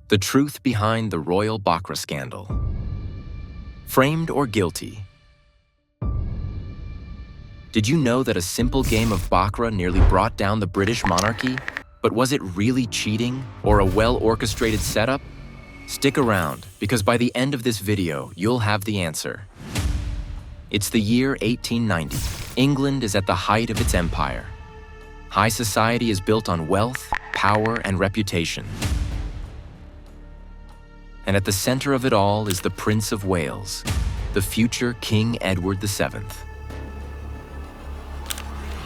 The truth behind the royal Baccarat scandal. Framed or guilty? Did you know that a simple game of Baccarat nearly brought down the British monarchy? But was it really cheating or a well-orchestrated setup? Stick around, because by the end of this video, you'll have the answer. It's the year 1890. England is at the height of its empire. High society is built on wealth, power, and reputation. And at the center of it all is the Prince of Wales, the future King Edward VII.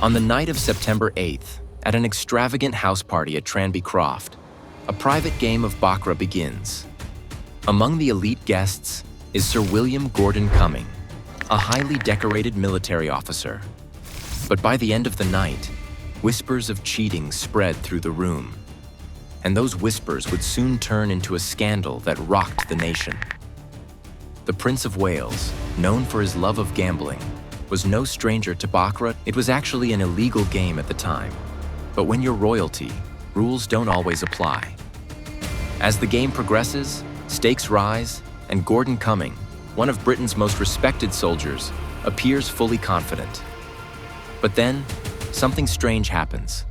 On the night of September 8th, at an extravagant house party at Tranby Croft, a private game of Baccarat begins. Among the elite guests is Sir William Gordon-Cumming, a highly decorated military officer. But by the end of the night, whispers of cheating spread through the room. And those whispers would soon turn into a scandal that rocked the nation. The Prince of Wales, known for his love of gambling, was no stranger to Baccarat. It was actually an illegal game at the time. But when you're royalty, rules don't always apply. As the game progresses, stakes rise, and Gordon-Cumming, one of Britain's most respected soldiers, appears fully confident. But then, something strange happens.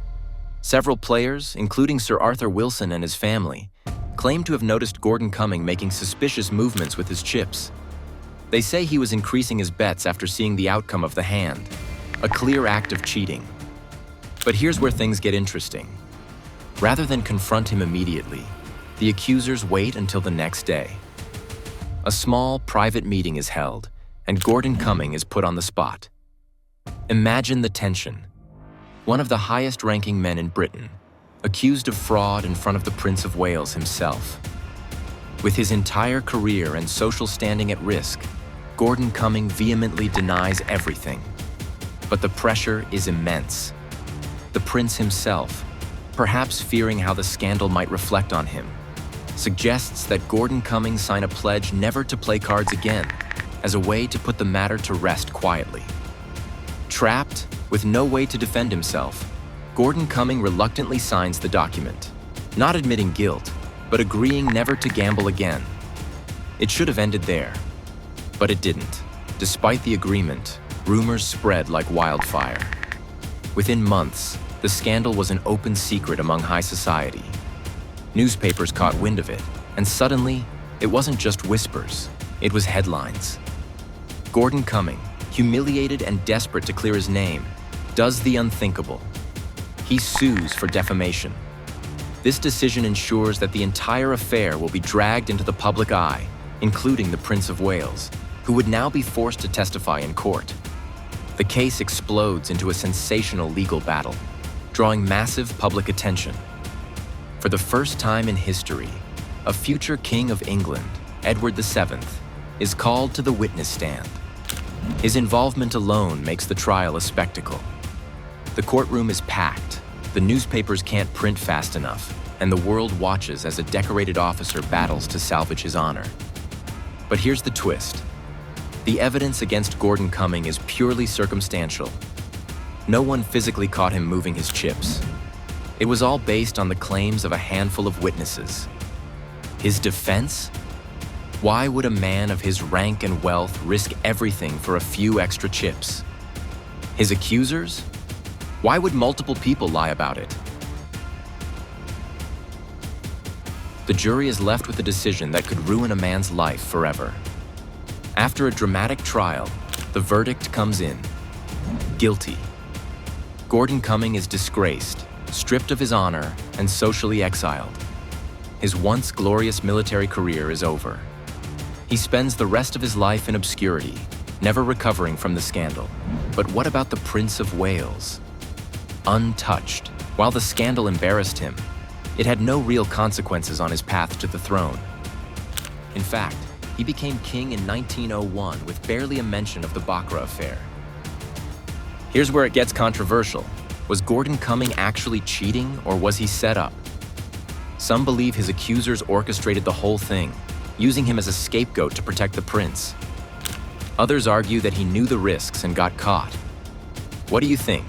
Several players, including Sir Arthur Wilson and his family, claim to have noticed Gordon-Cumming making suspicious movements with his chips. They say he was increasing his bets after seeing the outcome of the hand, a clear act of cheating. But here's where things get interesting. Rather than confront him immediately, the accusers wait until the next day. A small, private meeting is held, and Gordon-Cumming is put on the spot. Imagine the tension. One of the highest-ranking men in Britain, accused of fraud in front of the Prince of Wales himself. With his entire career and social standing at risk, Gordon-Cumming vehemently denies everything. But the pressure is immense. The prince himself, perhaps fearing how the scandal might reflect on him, suggests that Gordon-Cumming sign a pledge never to play cards again, as a way to put the matter to rest quietly. Trapped, with no way to defend himself, Gordon-Cumming reluctantly signs the document, not admitting guilt, but agreeing never to gamble again. It should have ended there, but it didn't. Despite the agreement, rumors spread like wildfire. Within months, the scandal was an open secret among high society. Newspapers caught wind of it, and suddenly, it wasn't just whispers, it was headlines. Gordon-Cumming, humiliated and desperate to clear his name, does the unthinkable. He sues for defamation. This decision ensures that the entire affair will be dragged into the public eye, including the Prince of Wales, who would now be forced to testify in court. The case explodes into a sensational legal battle, drawing massive public attention. For the first time in history, a future King of England, Edward VII, is called to the witness stand. His involvement alone makes the trial a spectacle. The courtroom is packed, the newspapers can't print fast enough, and the world watches as a decorated officer battles to salvage his honor. But here's the twist. The evidence against Gordon-Cumming is purely circumstantial. No one physically caught him moving his chips. It was all based on the claims of a handful of witnesses. His defense? Why would a man of his rank and wealth risk everything for a few extra chips? His accusers? Why would multiple people lie about it? The jury is left with a decision that could ruin a man's life forever. After a dramatic trial, the verdict comes in. Guilty. Gordon-Cumming is disgraced, stripped of his honor, and socially exiled. His once glorious military career is over. He spends the rest of his life in obscurity, never recovering from the scandal. But what about the Prince of Wales? Untouched. While the scandal embarrassed him, it had no real consequences on his path to the throne. In fact, he became king in 1901 with barely a mention of the Baccarat affair. Here's where it gets controversial. Was Gordon-Cumming actually cheating, or was he set up? Some believe his accusers orchestrated the whole thing, using him as a scapegoat to protect the prince. Others argue that he knew the risks and got caught. What do you think?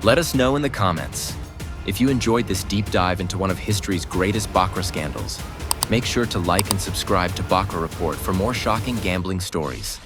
Let us know in the comments. If you enjoyed this deep dive into one of history's greatest Baccarat scandals, Make sure to like and subscribe to Baccarat Report for more shocking gambling stories.